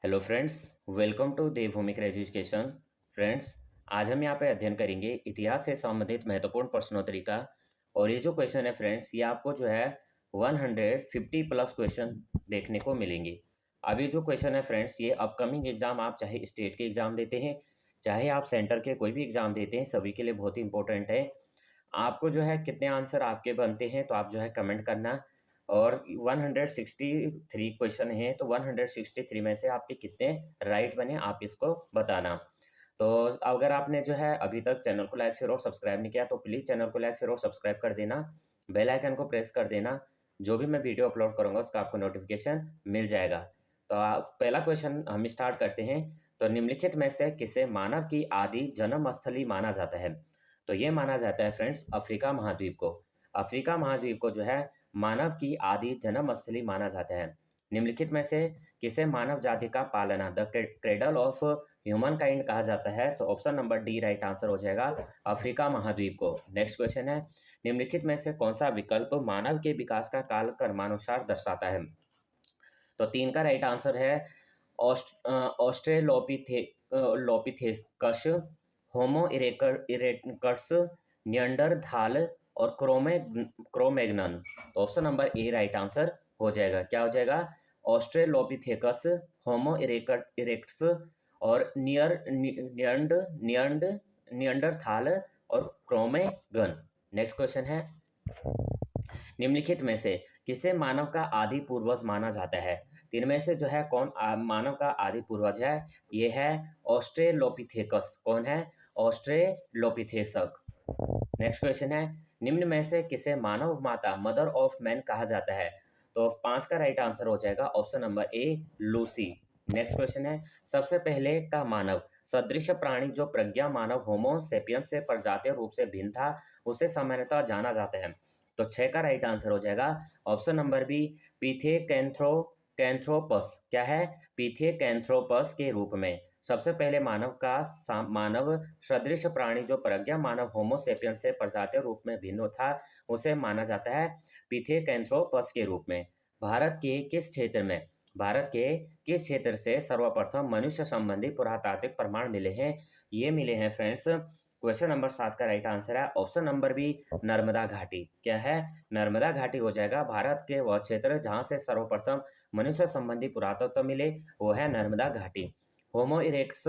Hello friends, welcome to Devbhoomi education. Friends, आज हम यहाँ पे अध्ययन करेंगे इतिहास से संबंधित महत्वपूर्ण प्रश्नोत्तरी का। और ये जो क्वेश्चन है फ्रेंड्स, ये आपको जो है 150 प्लस क्वेश्चन देखने को मिलेंगे। अभी जो क्वेश्चन है फ्रेंड्स, ये अपकमिंग एग्जाम, आप चाहे स्टेट के एग्जाम देते हैं, चाहे आप सेंटर के कोई भी एग्जाम देते हैं, सभी के लिए बहुत ही इंपॉर्टेंट है। आपको जो है कितने आंसर आपके बनते हैं तो आप जो है कमेंट करना। और 163 क्वेश्चन हैं, तो 163 में से आपके कितने राइट बने आप इसको बताना। तो अगर आपने जो है अभी तक चैनल को लाइक शेयर और सब्सक्राइब नहीं किया तो प्लीज़ चैनल को लाइक शेयर और सब्सक्राइब कर देना, बेल आइकन को प्रेस कर देना। जो भी मैं वीडियो अपलोड करूँगा उसका आपको नोटिफिकेशन मिल जाएगा। तो पहला क्वेश्चन हम स्टार्ट करते हैं। तो निम्नलिखित में से किसे मानव की आदि जन्म स्थली माना जाता है? तो ये माना जाता है फ्रेंड्स अफ्रीका महाद्वीप को। अफ्रीका महाद्वीप को जो है मानव की आदि जन्म स्थली माना जाता है। निम्नलिखित में से किसे मानव जाति का पालना the cradle of human kind कहा जाता है? तो option number D right answer हो जाएगा, अफ्रीका महाद्वीप को। नेक्स्ट क्वेश्चन है, निम्नलिखित में से कौन सा विकल्प मानव के विकास का काल क्रमानुसार दर्शाता है? तो 3 का राइट आंसर है ऑस्ट्रेलोपिथेकस, होमो इरेक्टस, नियंडरथाल और क्रोमैग्नन। तो option number A right answer हो जाएगा। क्या हो जाएगा? ऑस्ट्रेलोपिथेकस, होमो इरेक्टस और नियंडरथाल और क्रोमैगन। नेक्स्ट क्वेश्चन है, निम्नलिखित में से किसे मानव का आदि पूर्वज माना जाता है? तो इनमें से जो है कौन मानव का आदि पूर्वज है? ये है ऑस्ट्रेलोपिथेकस। कौन है? ऑस्ट्रेलोपिथेकस। नेक्स्ट क्वेश्चन है, निम्न में से किसे मानव माता मदर ऑफ मैन कहा जाता है? तो 5 का राइट आंसर हो जाएगा, ऑप्शन नंबर ए लूसी। नेक्स्ट क्वेश्चन है, सबसे पहले का मानव सदृश प्राणी जो प्रज्ञा मानव होमो सेपियंस से प्रजातीय रूप से भिन्न था, उसे सामान्यतः जाना जाता है। तो 6 का राइट आंसर हो जाएगा, ऑप्शन नंबर बी कैंथ्रोपस। क्या है? कैंथ्रोपस के रूप में। सबसे पहले मानव सदृश प्राणी जो प्रज्ञा मानव होमोसेपियंस से प्रजातीय रूप में भिन्न था, उसे माना जाता है कैंथ्रोपस के रूप में। भारत के किस क्षेत्र से सर्वप्रथम मनुष्य संबंधी पुरातात्विक प्रमाण मिले हैं? ये मिले हैं फ्रेंड्स, क्वेश्चन नंबर 7 का राइट आंसर है, ऑप्शन नंबर बी नर्मदा घाटी। क्या है? नर्मदा घाटी हो जाएगा। भारत के वह क्षेत्र जहां से सर्वप्रथम मनुष्य संबंधी पुरातत्व मिले वो है नर्मदा घाटी। होमो इरेक्टस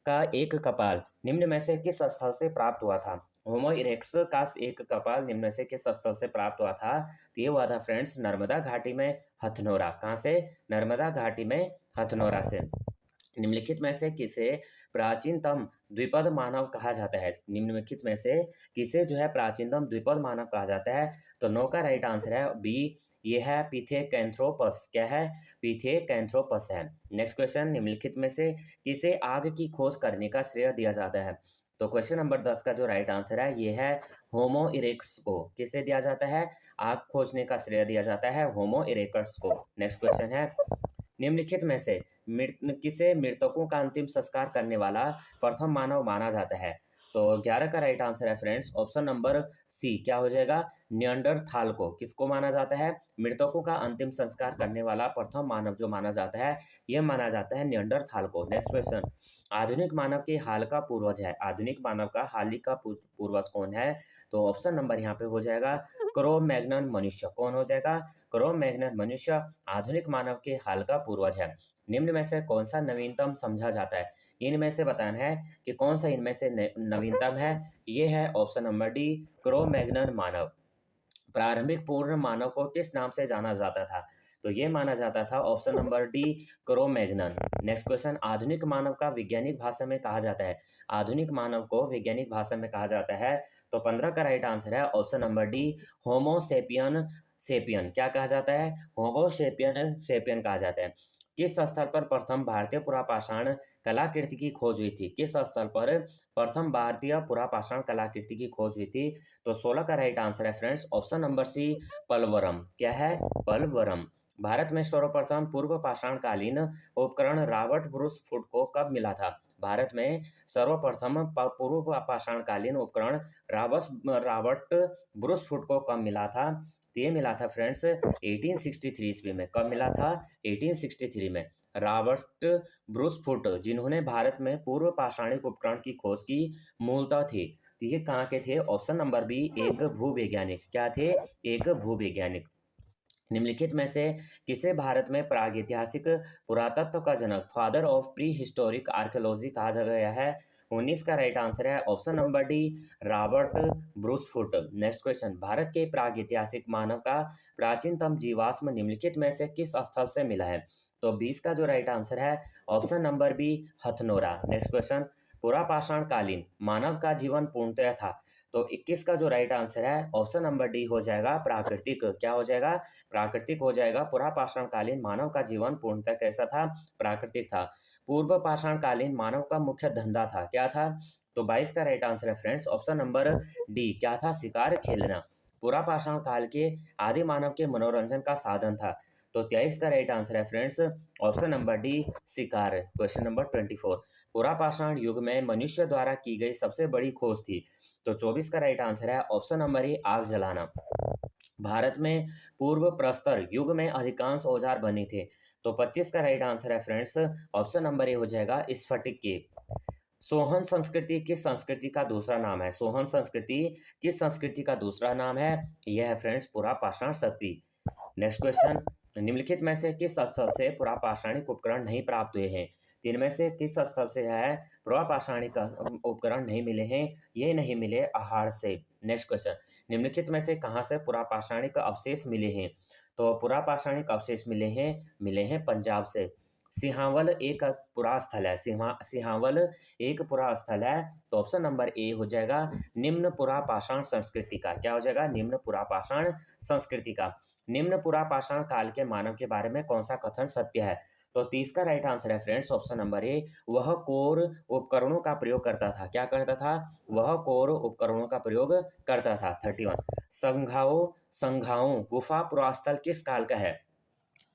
का एक कपाल निम्न में से किस स्थल से प्राप्त हुआ था? होमो इरेक्टस का एक कपाल निम्न में से किस स्थल से प्राप्त हुआ था? तो ये हुआ था फ्रेंड्स नर्मदा घाटी में हथनोरा। कहाँ से? नर्मदा घाटी में हथनोरा से। निम्नलिखित में से किसे प्राचीनतम द्विपद मानव कहा जाता है? निम्नलिखित में से किसे जो है प्राचीनतम द्विपद मानव कहा जाता है? तो 9 का राइट आंसर है बी, ये है पिथेकैंथ्रोपस। क्या है? पिथेकैंथ्रोपस है। नेक्स्ट क्वेश्चन, निम्नलिखित में से किसे आग की खोज करने का श्रेय दिया जाता है? तो क्वेश्चन नंबर 10 का जो राइट आंसर है ये है होमो इरेक्टस को। किसे दिया जाता है? आग खोजने का श्रेय दिया जाता है होमो इरेक्टस को। नेक्स्ट क्वेश्चन है, निम्नलिखित में से किसे मृतकों का अंतिम संस्कार करने वाला प्रथम मानव माना जाता है? तो 11 का राइट आंसर है फ्रेंड्स, ऑप्शन नंबर सी। क्या हो जाएगा? नियंडरथाल को। किसको माना जाता है? मृतकों का अंतिम संस्कार करने वाला प्रथम मानव जो माना जाता है, यह माना जाता है नियंडरथाल को। नेक्स्ट क्वेश्चन, आधुनिक मानव के हाल का पूर्वज है। आधुनिक मानव का हाल ही का पूर्वज कौन है? तो ऑप्शन नंबर यहाँ पे हो जाएगा क्रो-मैग्नन मनुष्य। कौन हो जाएगा? क्रो-मैग्नन मनुष्य आधुनिक मानव के हाल का पूर्वज है। निम्न में से कौन सा नवीनतम समझा जाता है? इनमें से बताना है कि कौन सा इनमें से नवीनतम है। ये है ऑप्शन नंबर डी क्रो-मैग्नन मानव। प्रारंभिक पूर्ण मानव को किस नाम से जाना जाता था? तो ये माना जाता था option number D Cro-Magnon. Next question, आधुनिक मानव का वैज्ञानिक भाषा में कहा जाता है। आधुनिक मानव को वैज्ञानिक भाषा में कहा जाता है। तो 15 का राइट आंसर है ऑप्शन नंबर डी होमो सेपियन सेपियन। क्या कहा जाता है? होमो सेपियन सेपियन कहा जाता है। किस स्थल पर प्रथम भारतीय पुरापाषाण कलाकृति की खोज हुई थी? किस स्थल पर प्रथम भारतीय पुरापाषाण कलाकृति की खोज हुई थी? तो 16 का राइट आंसर है फ्रेंड्स, ऑप्शन नंबर सी पलवरम। क्या है? पलवरम। भारत में सर्वप्रथम पूर्व पाषाणकालीन उपकरण रॉबर्ट ब्रूस फुट को कब मिला था? भारत में सर्वप्रथम पूर्व पाषाणकालीन उपकरण रॉबर्ट ब्रूस फुट को कब मिला था? तो ये मिला था फ्रेंड्स 1863 ईस्वी में। कब मिला था? 1863 में। रॉबर्ट ब्रूसफुट, जिन्होंने भारत में पूर्व पाषाणिक उपकरण की खोज की, मूलतः थे? तो ये कहाँ के थे? ऑप्शन नंबर बी, एक भूवैज्ञानिक। क्या थे? एक भूवैज्ञानिक। निम्नलिखित में से किसे भारत में प्रागैतिहासिक पुरातत्व का जनक, father of prehistoric archaeology कहा गया है? 19 का राइट आंसर है option number D, Robert Bruce Foote. Next question, Bharat के प्रागैतिहासिक मानव का प्राचीनतम जीवाश्म निम्नलिखित में से किस स्थल से मिला है? तो 20 का जो राइट आंसर है option number B, Hathnora. Next question, पुरापाषाण कालीन मानव का जीवन पूर्णतः था? तो 21 का जो राइट आंसर है ऑप्शन नंबर डी हो जाएगा, प्राकृतिक। क्या हो जाएगा? प्राकृतिक हो जाएगा। पुरापाषाण कालीन मानव का जीवन पूर्णतः कैसा था? प्राकृतिक था। पूर्व पाषाण कालीन मानव का मुख्य धंधा था, क्या था? तो 22 का राइट आंसर है फ्रेंड्स ऑप्शन नंबर डी, क्या था? शिकार खेलना। पुरापाषाण काल के आदि मानव के मनोरंजन का साधन था। तो 23 का राइट आंसर है फ्रेंड्स ऑप्शन नंबर डी, शिकार। क्वेश्चन नंबर 24, पुरापाषाण युग में मनुष्य द्वारा की गई सबसे बड़ी खोज थी? तो 24 का राइट आंसर है ऑप्शन नंबर ए, आग जलाना। भारत में पूर्व प्रस्तर युग में अधिकांश औजार बने थे? तो 25 का राइट आंसर है फ्रेंड्स ऑप्शन नंबर ए हो जाएगा, स्फटिक के। सोहन संस्कृति किस संस्कृति का दूसरा नाम है? सोहन संस्कृति किस संस्कृति का दूसरा नाम है? यह है फ्रेंड्स पुरापाषाण शक्ति। नेक्स्ट क्वेश्चन, निम्नलिखित में से किस स्थल से पुरापाषाणिक उपकरण नहीं प्राप्त हुए हैं? तीन में से किस स्थल से है पुरापाषाणिक उपकरण नहीं मिले हैं? ये नहीं मिले आहार से। नेक्स्ट क्वेश्चन, निम्नलिखित में से कहाँ से पुरापाषाणिक अवशेष मिले हैं? तो पुरापाषाणिक अवशेष मिले हैं पंजाब से। सिंहावल एक पुरा स्थल है, सिंहावल एक पुरा स्थल है। तो ऑप्शन नंबर ए हो जाएगा, निम्न पुरापाषाण संस्कृति का। क्या हो जाएगा? निम्न पुरापाषाण संस्कृति का। निम्न पुरापाषाण काल के मानव के बारे में कौन सा कथन सत्य है? तो 30 का राइट आंसर है फ्रेंड्स ऑप्शन नंबर ए, वह कोर उपकरणों का प्रयोग करता था। क्या करता था? वह कोर उपकरणों का प्रयोग करता था। 31, संघाओ गुफा पुरास्थल किस काल का है?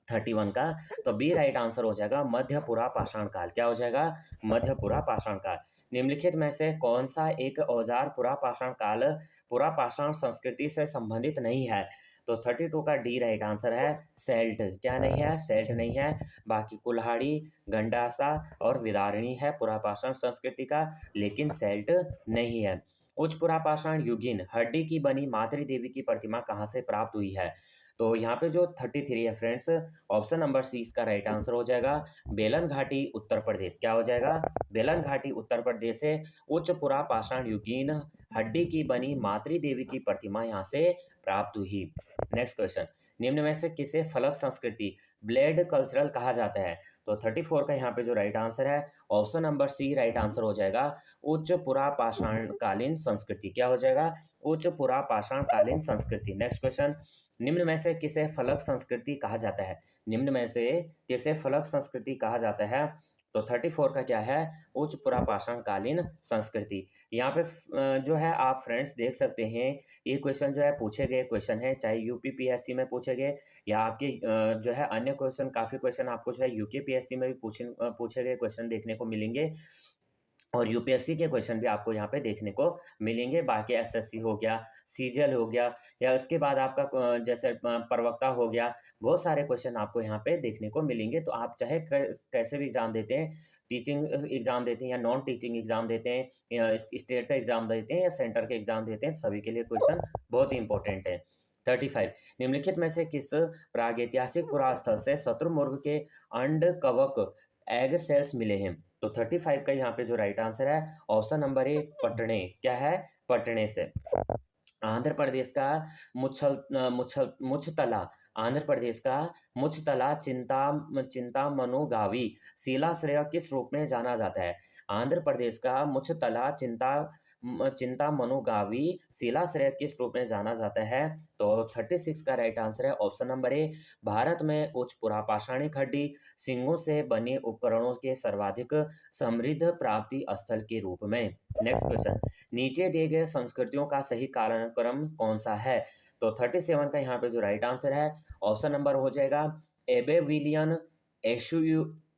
31 का। तो बी राइट आंसर हो जाएगा, मध्य पुरापाषाण काल। क्या हो जाएगा? मध्य पुरापाषाण काल। निम्नलिखित में से कौन सा एक औजार पुरापाषाण संस्कृति से संबंधित नहीं है? तो 32 का डी राइट आंसर है, सेल्ट। क्या नहीं है? सेल्ट नहीं है। बाकी कुल्हाड़ी, गंडासा और विदारणी है पुरापाषाण संस्कृति का, लेकिन सेल्ट नहीं है। उच्च पुरापाषाण युगीन हड्डी की बनी मातृ देवी की प्रतिमा कहाँ से प्राप्त हुई है? तो यहाँ पे जो 33 है फ्रेंड्स ऑप्शन नंबर सी इसका राइट आंसर हो जाएगा, बेलन घाटी उत्तर प्रदेश। क्या हो जाएगा? बेलन घाटी उत्तर प्रदेश से उच्च पुरापाषाण युगीन हड्डी की बनी मातृ देवी की प्रतिमा यहाँ से प्राप्त हुई। नेक्स्ट क्वेश्चन, निम्न में से किसे फलक संस्कृति ब्लेड कल्चरल कहा जाता है? तो 34 का यहाँ पे जो राइट आंसर है option number C right answer हो जाएगा, उच्च पुरापाषाण कालीन संस्कृति। क्या हो जाएगा? उच्च पुरापाषाण कालीन संस्कृति। नेक्स्ट क्वेश्चन, निम्न में से किसे फलक संस्कृति कहा जाता है? निम्न में से किसे फलक संस्कृति कहा जाता है? तो 34 का क्या है? उच्च पुरापाषाण कालीन संस्कृति। यहाँ पे जो है आप फ्रेंड्स देख सकते हैं, ये क्वेश्चन जो है पूछे गए क्वेश्चन है, चाहे यूपीपीएससी में पूछे गए या आपके जो है अन्य क्वेश्चन, काफ़ी क्वेश्चन आपको जो है यूकेपीएससी में भी पूछे गए क्वेश्चन देखने को मिलेंगे और यूपीएससी के क्वेश्चन भी आपको यहाँ पे देखने को मिलेंगे। बाकी एसएससी हो गया, सीजीएल हो गया, या उसके बाद आपका जैसे प्रवक्ता हो गया, बहुत सारे क्वेश्चन आपको यहाँ पे देखने को मिलेंगे। तो आप चाहे कैसे भी एग्जाम देते हैं, टीचिंग एग्जाम देते हैं या नॉन टीचिंग एग्जाम देते हैं या स्टेट का एग्जाम देते हैं या सेंटर के एग्जाम देते हैं, सभी के लिए क्वेश्चन बहुत ही इंपॉर्टेंट है। 35, निम्नलिखित में से किस प्रागैतिहासिक पुरास्थल से शत्रुमुर्ग के अंड कवक एग सेल्स मिले हैं? तो 35 का यहाँ पे जो राइट आंसर है ऑप्शन नंबर ए, पटने। क्या है? पटने से। आंध्र प्रदेश का मुछतला, आंध्र प्रदेश का मुछतला चिंतामनुगावी शिलाश्रय किस रूप में जाना जाता है? आंध्र प्रदेश का मुछतला चिंतामनुगावी शिलाश्रय किस रूप में जाना जाता है? तो 36 का राइट आंसर है ऑप्शन नंबर ए, भारत में उच्च पुरापाषाणिक हड्डी सिंगों से बने उपकरणों के सर्वाधिक समृद्ध प्राप्ति स्थल के रूप में। नेक्स्ट क्वेश्चन, नीचे दिए गए संस्कृतियों का सही कालक्रम कौन सा है? तो 37 का यहाँ पे जो राइट आंसर है ऑप्शन नंबर हो जाएगा, एबेविलियन,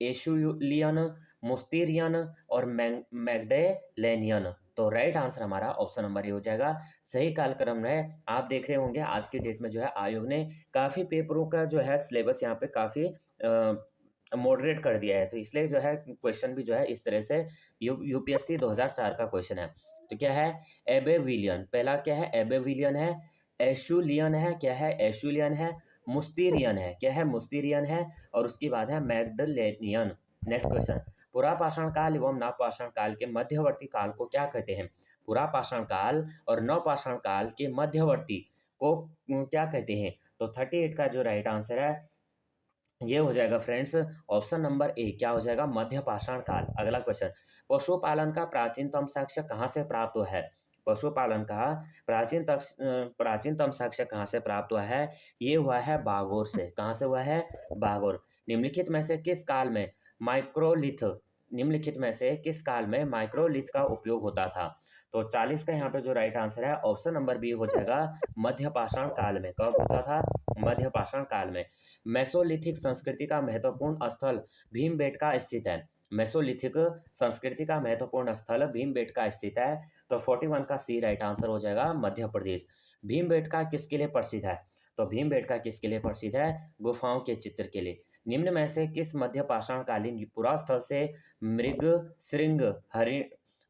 एशुलियन, मुस्तीरियन और मैग्डेलेनियन। तो राइट आंसर हमारा ऑप्शन नंबर ये हो जाएगा, सही कालक्रम है। आप देख रहे होंगे आज की डेट में जो है आयोग ने काफ़ी पेपरों का जो है सिलेबस यहाँ पे काफ़ी मॉडरेट कर दिया है, तो इसलिए जो है क्वेश्चन भी जो है इस तरह से यूपीएससी 2004 का क्वेश्चन है। तो क्या है? एबेविलियन, पहला क्या है? एबेविलियन है। एशुलियन है, क्या है? एशुलियन है। मुस्टीरियन है, क्या है? मुस्टीरियन है। और उसके बाद है मैगडलेनियन। नेक्स्ट क्वेश्चन, पुरापाषाण काल एवं नवपाषाण काल के मध्यवर्ती काल को क्या कहते हैं? पुरापाषाण काल और नवपाषाण काल के मध्यवर्ती को क्या कहते हैं? तो 38 का जो राइट आंसर है ये हो जाएगा फ्रेंड्स ऑप्शन नंबर ए, क्या हो जाएगा? मध्यपाषाण काल। अगला क्वेश्चन, पशुपालन का प्राचीनतम साक्ष्य कहाँ से प्राप्त हुआ है? पशुपालन का प्राचीनतम साक्ष्य कहाँ से प्राप्त हुआ है? ये हुआ है बागोर से। कहाँ से हुआ है? बागोर। निम्नलिखित में से किस काल में माइक्रोलिथ निम्नलिखित में से किस काल में माइक्रोलिथ का उपयोग होता था? तो 40 का यहाँ पे जो राइट आंसर है ऑप्शन नंबर बी हो जाएगा मध्यपाषाण काल में। कब होता था? मध्यपाषाण काल में। मेसोलिथिक संस्कृति का महत्वपूर्ण स्थल भीमबेटका स्थित है। मेसोलिथिक संस्कृति का महत्वपूर्ण स्थल भीमबेटका स्थित है। तो 41 का सी राइट आंसर हो जाएगा मध्य प्रदेश। भीमबेटका किसके लिए प्रसिद्ध है? तो भीमबेटका किसके लिए प्रसिद्ध है? गुफाओं के चित्र के लिए। निम्न में से किस मध्यपाषाण कालीन पुरास्थल से मृग श्रृंग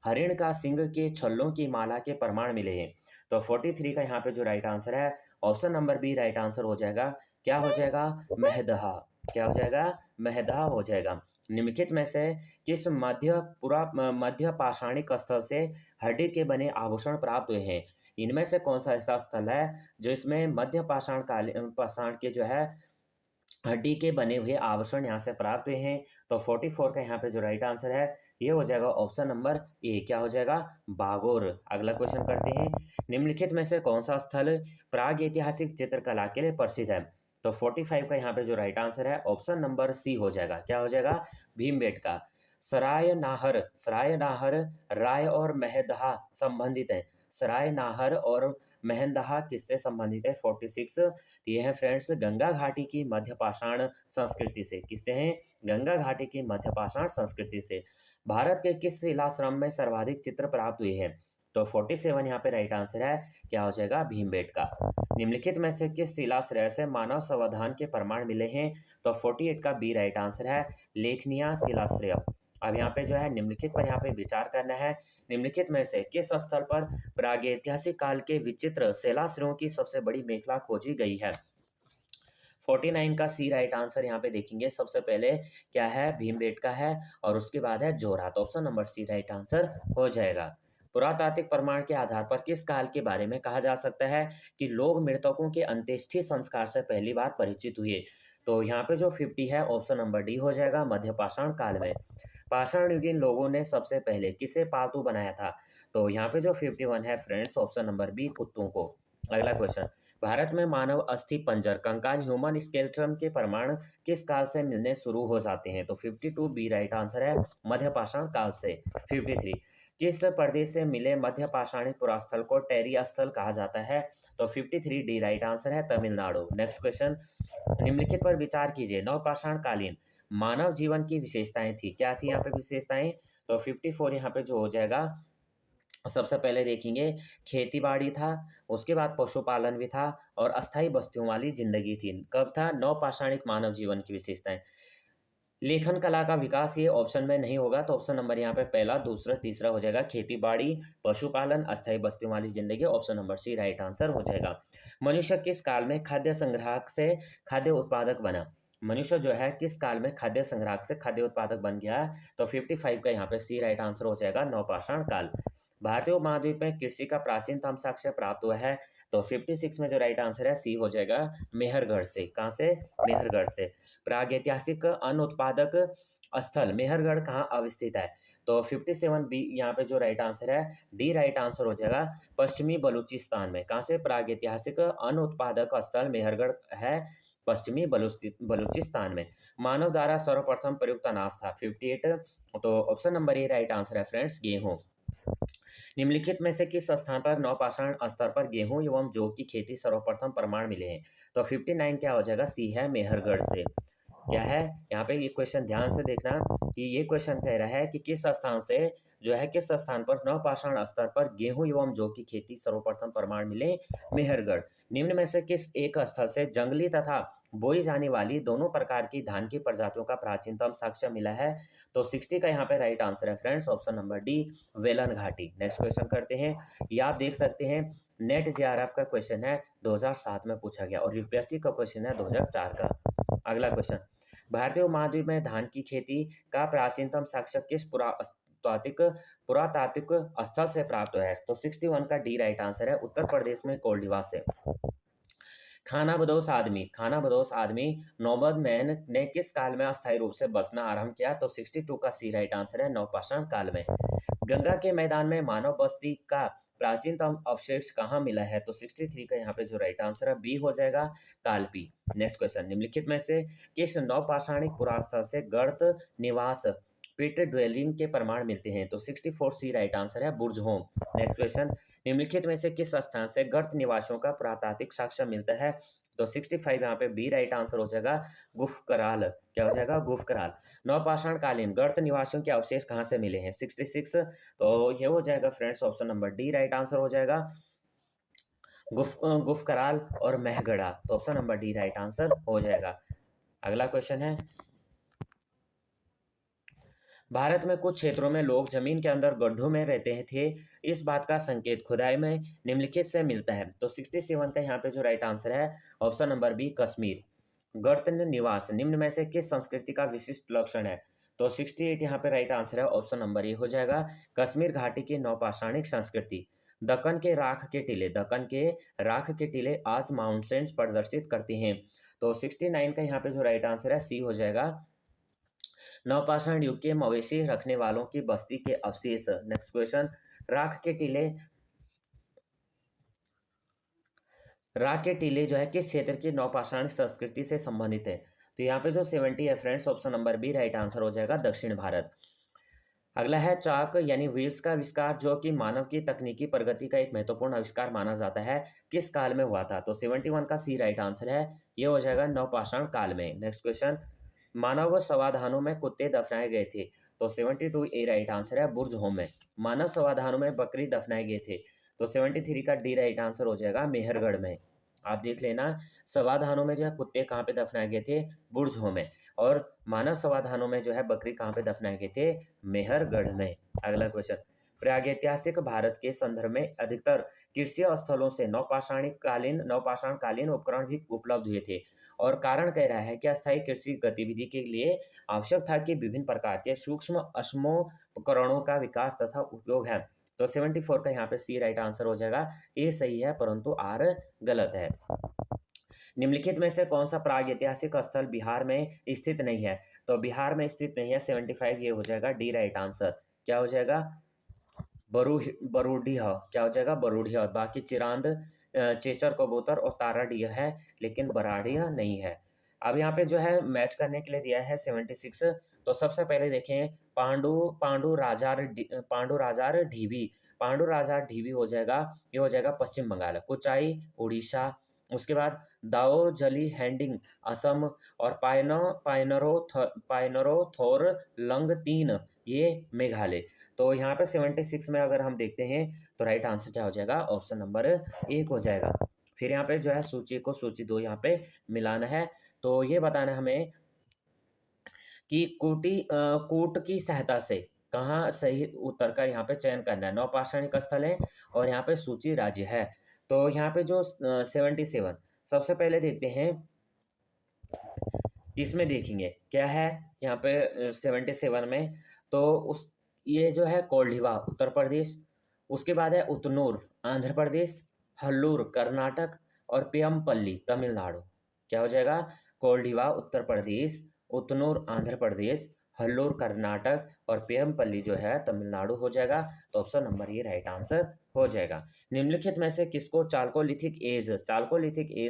हरिण का सिंह के छल्लों की माला के प्रमाण मिले हैं? तो 43 का यहाँ पे जो राइट आंसर है option number B right answer हो जाएगा। क्या हो जाएगा? महदहा। क्या हो जाएगा? महदहा हो जाएगा। निम्नलिखित में से किस मध्य पाषाणिक स्थल से हड्डी के बने आभूषण प्राप्त हुए हैं? इनमें से कौन सा ऐसा स्थल है जो इसमें मध्य पाषाण के जो है हड्डी के बने हुए आभूषण यहाँ से प्राप्त हुए हैं? तो 44 का यहाँ पे जो राइट आंसर है ये हो जाएगा ऑप्शन नंबर ए, क्या हो जाएगा? बागोर। अगला क्वेश्चन करते हैं, निम्नलिखित में से कौन सा स्थल प्राग ऐतिहासिक चित्रकला के लिए प्रसिद्ध है? तो 45 का यहाँ पे जो राइट आंसर है ऑप्शन नंबर सी हो जाएगा। क्या हो जाएगा? भीमबेटका। सराय नाहर राय और महदहा संबंधित है। सराय नाहर और महंदहा किससे संबंधित है? 46। तो ये है फ्रेंड्स गंगा घाटी की मध्यपाषाण संस्कृति से। किससे हैं? गंगा घाटी की मध्यपाषाण संस्कृति से। भारत के किस शिलाश्रम में सर्वाधिक चित्र प्राप्त हुए हैं? तो 47 यहाँ पे राइट आंसर है। क्या हो जाएगा? भीमबेटका। निम्नलिखित में से किस शिलाश्रय से मानव संवर्धन के प्रमाण मिले हैं? तो 48 का बी राइट आंसर है, लेखनिया शिलाश्रय। अब यहाँ पे जो है निम्नलिखित पर यहाँ पे विचार करना है। निम्नलिखित में से किस स्थल पर प्रागैतिहासिक काल के विचित्र शिलाश्रयों की सबसे बड़ी मेखला खोजी गई है? 49 का सी राइट आंसर यहाँ पे देखेंगे। सबसे पहले क्या है? भीमबेटका है और उसके बाद है Jorhat. Option number C right answer हो जाएगा। पुरातात्विक प्रमाण के आधार पर किस काल के बारे में कहा जा सकता है कि लोग मृतकों के अंत्येष्टि संस्कार से पहली बार परिचित हुए? तो यहाँ पे जो 50 है ऑप्शन नंबर डी हो जाएगा, मध्यपाषाण काल में। पाषाण युगीन लोगों ने सबसे पहले किसे पालतू बनाया था? तो यहाँ पे जो 51 है फ्रेंड्स ऑप्शन नंबर बी, कुत्तों को। अगला क्वेश्चन, भारत में मानव अस्थि पंजर कंकाल ह्यूमन स्केलेटन के प्रमाण किस काल से मिलने शुरू हो जाते हैं? तो 52 बी राइट आंसर है, मध्यपाषाण काल से। 53, किस प्रदेश से मिले मध्यपाषाणी पुरास्थल को टेरी स्थल कहा जाता है? तो 53 डी राइट आंसर है, तमिलनाडु। नेक्स्ट क्वेश्चन, निम्नलिखित पर विचार कीजिए। नवपाषाण कालीन मानव जीवन की विशेषताएं थी, क्या थी यहाँ पे विशेषताएं? तो 54 यहाँ पे जो हो जाएगा, सबसे पहले देखेंगे खेती बाड़ी था, उसके बाद पशुपालन भी था और अस्थायी बस्तियों वाली जिंदगी थी। कब था? नवपाषाणिक मानव जीवन की विशेषताएं। लेखन कला का विकास ये ऑप्शन में नहीं होगा, तो ऑप्शन नंबर यहाँ पे पहला, दूसरा, तीसरा हो जाएगा। खेती बाड़ी, पशुपालन, अस्थायी बस्तियों वाली जिंदगी, option number C right answer हो जाएगा। मनुष्य किस काल में खाद्य संग्राहक से खाद्य उत्पादक बना? मनुष्य जो है किस काल में खाद्य संग्राहक से खाद्य उत्पादक बन गया? तो 55 का यहाँ पे सी राइट आंसर हो जाएगा, नवपाषाण काल। भारतीय उपमहाद्वीप में कृषि का प्राचीनतम साक्ष्य प्राप्त हुआ है? तो 56 में जो राइट आंसर है सी हो जाएगा, मेहरगढ़ से। कहाँ से? मेहरगढ़ से। प्रागैतिहासिक अन्न उत्पादक स्थल मेहरगढ़ कहाँ अवस्थित है? तो 57 बी यहाँ पे जो राइट आंसर है, डी राइट आंसर हो जाएगा, पश्चिमी बलूचिस्तान में। कहाँ से? प्रागैतिहासिक अन्न उत्पादक स्थल मेहरगढ़ है पश्चिमी बलूचिस्तान में। मानव द्वारा सर्वप्रथम प्रयुक्त अनाज था 58, तो option number A right answer है फ्रेंड्स, गेहूं। निम्नलिखित में से किस स्थान पर नवपाषाण स्तर पर गेहूं एवं जौ की खेती सर्वप्रथम प्रमाण मिले हैं? तो 59 क्या हो जाएगा? सी है, मेहरगढ़ से। क्या है यहाँ पे? ये क्वेश्चन ध्यान से देखना कि ये क्वेश्चन कह रहा है कि किस स्थान से जो है, किस स्थान पर नवपाषाण स्तर पर गेहूं एवं जौ की खेती सर्वप्रथम प्रमाण मिले? मेहरगढ़। निम्न में से किस एक स्थल से जंगली तथा बोई जाने वाली दोनों प्रकार की धान की प्रजातियों का प्राचीनतम साक्ष्य मिला है। तो 60 का यहाँ पे राइट आंसर है friends, option number D, Belan घाटी। नेक्स्ट क्वेश्चन करते हैं। ये आप देख सकते हैं, नेट जेआरएफ का क्वेश्चन है, 2007 में पूछा गया, और यूपीएससी का क्वेश्चन है 2004 का। अगला क्वेश्चन, भारतीय उपमहाद्वीप में धान की खेती का प्राचीनतम साक्ष्य किस पुरातात्विक स्थल से प्राप्त हुआ है? तो 61 का डी राइट आंसर है, उत्तर प्रदेश में कोल्डिवा से। खानाबदोश आदमी नौबत मैन ने किस काल में अस्थायी रूप से बसना आरंभ किया? तो 62 का सी राइट आंसर है, नवपाषाण काल में। गंगा के मैदान में मानव बस्ती का प्राचीनतम अवशेष कहाँ मिला है? तो 63 का यहाँ पे जो राइट आंसर है, बी हो जाएगा, कालपी। नेक्स्ट क्वेश्चन, निम्नलिखित में से किस नवपाषाणिक पुरास्थल से गर्त निवास पिट ड्वेलिंग के प्रमाण मिलते हैं? तो 64 सी राइट आंसर है, बुर्ज होम। नेक्स्ट क्वेश्चन, निम्नलिखित में से किस स्थान से गर्त निवासियों का पुरातात्विक साक्ष्य मिलता है? तो 65 यहाँ पे बी राइट आंसर हो जाएगा, गुफकराल। क्या हो जाएगा? गुफकराल। नवपाषाण कालीन गर्त निवासियों के अवशेष कहाँ से मिले हैं? 66, तो ये हो जाएगा friends, option number D right answer हो जाएगा, गुफकराल और महगढ़ा। तो option number D right answer हो जाएगा। अगला क्वेश्चन है, भारत में कुछ क्षेत्रों में लोग जमीन के अंदर गड्ढों में रहते थे, इस बात का संकेत खुदाई में निम्नलिखित से मिलता है। तो 67 का यहाँ पे जो राइट आंसर है, ऑप्शन नंबर बी, कश्मीर। गर्त निवास निम्न में से किस संस्कृति का विशिष्ट लक्षण है? तो 68 यहाँ पे राइट आंसर है, ऑप्शन नंबर ए हो जाएगा, कश्मीर घाटी की नौपाषाणिक संस्कृति। दक्कन के राख के टीले आज माउंटेन्स प्रदर्शित करते हैं। तो 69 का यहाँ पे जो राइट आंसर है, सी हो जाएगा, नवपाषाण युग के मवेशी रखने वालों की बस्ती के अवशेष। नेक्स्ट क्वेश्चन, राख के टीले जो है किस क्षेत्र की नवपाषाण संस्कृति से संबंधित है? तो यहाँ पे जो 70 है friends, option number B right answer हो जाएगा, दक्षिण भारत। अगला है चाक यानी व्हील्स का आविष्कार, जो कि मानव की तकनीकी प्रगति का एक महत्वपूर्ण आविष्कार माना जाता है, किस काल में हुआ था? तो 71 का सी राइट आंसर है, ये हो जाएगा, नवपाषाण काल में। नेक्स्ट क्वेश्चन, मानव समाधानों में कुत्ते दफनाए गए थे। तो 72 ए राइट आंसर है, बुर्ज होम में। मानव समाधानों में बकरी दफनाए गए थे। तो 73 का डी राइट आंसर हो जाएगा, मेहरगढ़ में। आप देख लेना, समाधानों में जो है कुत्ते कहाँ पे दफनाए गए थे? बुर्ज होम में। और मानव समाधानों में जो है बकरी कहाँ पे दफनाए गए थे? मेहरगढ़ में। अगला क्वेश्चन, प्रागैतिहासिक भारत के संदर्भ में अधिकतर कृषि स्थलों से नवपाषाण कालीन उपकरण भी उपलब्ध हुए थे, और कारण कह रहा है कि अस्थायी कृषि गतिविधि के लिए आवश्यक था कि विभिन्न प्रकार के सूक्ष्म अश्मोपकरणों का विकास तथा उपयोग है। तो 74 का यहाँ पे सी राइट आंसर हो जाएगा, ए सही है परंतु आर गलत है। निम्नलिखित में से कौन सा प्रागैतिहासिक स्थल बिहार में स्थित नहीं है? तो बिहार में स्थित नहीं है, 75 ये हो जाएगा, डी राइट आंसर। क्या हो जाएगा? बरूढीह। क्या हो जाएगा? बरूढीह। बाकी चिरांद, चेचर कबूतर और ताराडीह है, लेकिन बराडीह नहीं है। अब यहाँ पे जो है मैच करने के लिए दिया है 76। तो सबसे पहले देखें, पांडु राजार ढीबी। पांडु राजार ढीबी हो जाएगा, ये हो जाएगा पश्चिम बंगाल। कुचाई उड़ीसा। उसके बाद दाओजली हैंडिंग असम, और पाइनरोथोर लंग 3 ये मेघालय। तो यहाँ पे 76 में अगर हम देखते हैं तो राइट आंसर क्या हो जाएगा? ऑप्शन नंबर 1 हो जाएगा। फिर यहाँ पे जो है सूची को सूची 2 यहाँ पे मिलाना है। तो ये बताना है हमें कि कूट की सहायता से कहाँ सही उत्तर का यहाँ पे चयन करना है। नवपाषाणिक स्थल है और यहाँ पे सूची राज्य है। तो यहाँ पे जो 77, सबसे पहले देखते हैं, इसमें देखेंगे क्या है यहाँ पे 77 में। तो उस ये जो है कोल्डिवा उत्तर प्रदेश, उसके बाद है उतनूर आंध्र प्रदेश, हल्लूर कर्नाटक और पेयमपल्ली तमिलनाडु। क्या हो जाएगा? कोल्डिवा उत्तर प्रदेश, उतनूर आंध्र प्रदेश, हल्लूर कर्नाटक और पेयमपल्ली जो है तमिलनाडु हो जाएगा। तो ऑप्शन नंबर ये राइट आंसर हो जाएगा। निम्नलिखित में से किसको चाल्कोलिथिक एज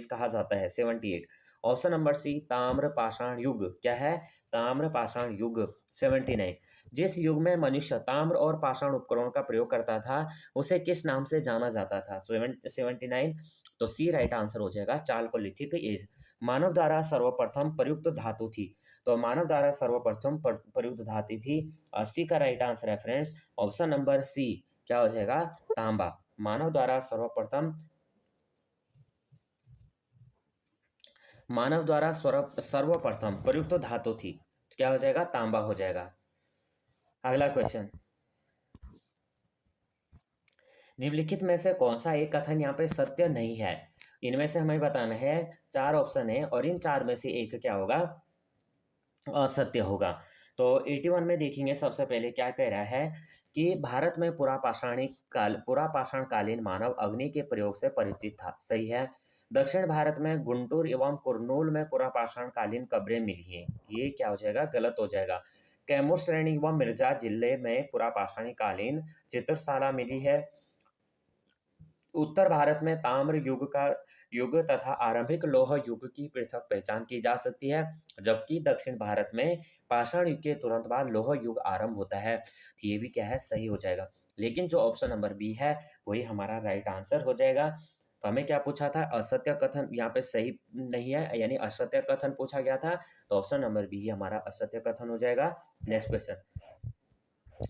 कहा जाता है? 78, ऑप्शन नंबर सी, ताम्र पाषाण युग। क्या है? ताम्र पाषाण युग। 79, जिस युग में मनुष्य ताम्र और पाषाण उपकरणों का प्रयोग करता था, उसे किस नाम से जाना जाता था? 79, तो सी राइट आंसर हो जाएगा, चाल्कोलिथिक एज। मानव द्वारा सर्वप्रथम प्रयुक्त धातु थी। तो मानव द्वारा सर्वप्रथम प्रयुक्त धातु थी, 80 का राइट आंसर है फ्रेंड्स, ऑप्शन नंबर सी। क्या हो जाएगा? तांबा। मानव द्वारा सर्वप्रथम प्रयुक्त धातु थी, तो क्या हो जाएगा? तांबा हो जाएगा। अगला क्वेश्चन, निम्नलिखित में से कौन सा एक कथन यहाँ पे सत्य नहीं है? इनमें से हमें बताना है, 4 ऑप्शन है और इन 4 में से एक क्या होगा? असत्य होगा। तो 81 में देखेंगे, सबसे पहले क्या कह रहा है कि भारत में पुरा पाषाणकालीन मानव अग्नि के प्रयोग से परिचित था। सही है। दक्षिण भारत में गुंटूर एवं कुरनूल में पुरा पाषाणकालीन कब्रें मिली हैं। ये क्या हो जाएगा? गलत हो जाएगा। कैमूर श्रेणी व मिर्जा जिले में पुरा पाषाणकालीन चित्रशाला मिली है। उत्तर भारत में ताम्र युग तथा आरंभिक लौह युग की पृथक पहचान की जा सकती है, जबकि दक्षिण भारत में पाषाण युग के तुरंत बाद लौह युग आरंभ होता है। तो ये भी क्या है? सही हो जाएगा। लेकिन जो ऑप्शन नंबर बी है वही हमारा राइट आंसर हो जाएगा। तो हमें क्या पूछा था? असत्य कथन यहाँ पे सही नहीं है, यानी असत्य कथन पूछा गया था, तो ऑप्शन नंबर बी हमारा असत्य कथन हो जाएगा। नेक्स्ट क्वेश्चन,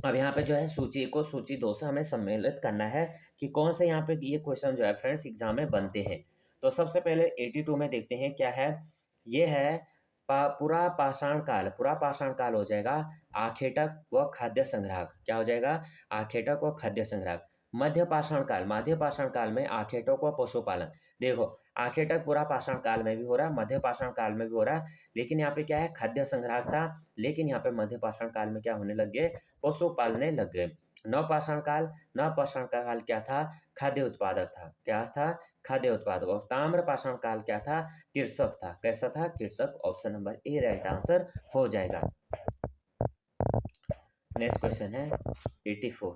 अब यहाँ पे जो है सूची 1 को सूची 2 से हमें सम्मिलित करना है कि कौन से यहाँ पे ये क्वेश्चन जो है फ्रेंड्स एग्जाम में बनते हैं। तो सबसे पहले 82 में देखते हैं क्या है। ये है पूरा पाषाण काल हो जाएगा आखेटक व खाद्य संग्राहक। क्या हो जाएगा? आखेटक व खाद्य संग्राहक। मध्य पाषाण काल में आखेटक व पशुपालन। देखो, आखेटक पूरा पाषाण काल में भी हो रहा है, मध्य पाषाण काल में भी हो रहा है, लेकिन यहाँ पे क्या है? खाद्य संग्राहक था, लेकिन यहाँ पे मध्य पाषाण काल में क्या होने लग गए? पशु पालने लग गए। नवपाषाण काल क्या था? खाद्य उत्पादक था। क्या था? खाद्य उत्पादक। और ताम्र पाषाण काल क्या था? कृषक था। कैसा था? कृषक। Option number A right answer हो जाएगा। नेक्स्ट क्वेश्चन है 84।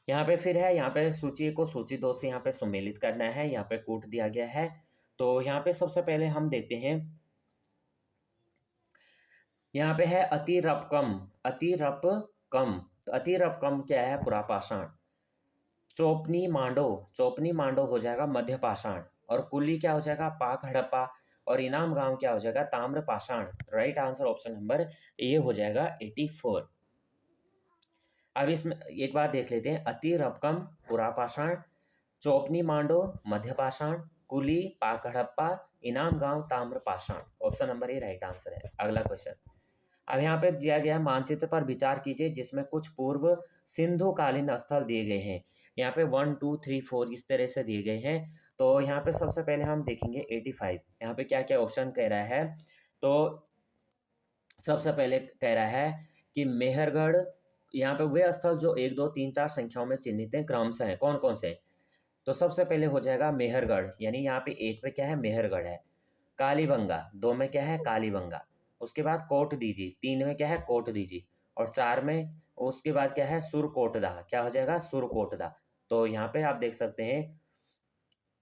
यहाँ पे फिर है, यहाँ पे सूची को सूची 2 से यहाँ पे सम्मिलित करना है। यहाँ पे कोट दिया गया है। तो यहाँ पे सबसे पहले हम देखते हैं, यहाँ पे है अतिरपकम। तो अतिरपकम क्या है? पुरापाषाण। चोपनी मांडो हो जाएगा मध्य पाषाण। और कुली क्या हो जाएगा? पाक हड़प्पा। और इनाम गांव क्या हो जाएगा? ताम्र पाषाण। राइट आंसर ऑप्शन नंबर ए हो जाएगा 84। अब इसमें एक बार देख लेते हैं, अतिरपकम पुरापाषाण, चोपनी मांडो मध्य पाषाण, कुली पाक हड़प्पा, इनाम गांव ताम्र पाषाण। Option number A right answer है। अगला क्वेश्चन, अब यहाँ पे दिया गया मानचित्र पर विचार कीजिए जिसमें कुछ पूर्व सिंधु कालीन स्थल दिए गए हैं। यहाँ पे 1 2 3 4 इस तरह से दिए गए हैं। तो यहाँ पे सबसे पहले हम देखेंगे 85। यहाँ पे क्या क्या ऑप्शन कह रहा है? तो सबसे पहले कह रहा है कि मेहरगढ़। यहाँ पे वे स्थल जो 1 2 3 4 संख्याओं में चिन्हित हैं, क्रमशः हैं। कौन कौन से? तो सबसे पहले हो जाएगा मेहरगढ़, यानी यहाँ पे 1 पे क्या है? मेहरगढ़ है। कालीबंगा 2 में क्या है? कालीबंगा। उसके बाद कोट दीजी 3 में क्या है? कोट दीजी। और 4 में उसके बाद क्या है? सुरकोटदा। क्या हो जाएगा? सुरकोटदा। तो यहाँ पे आप देख सकते हैं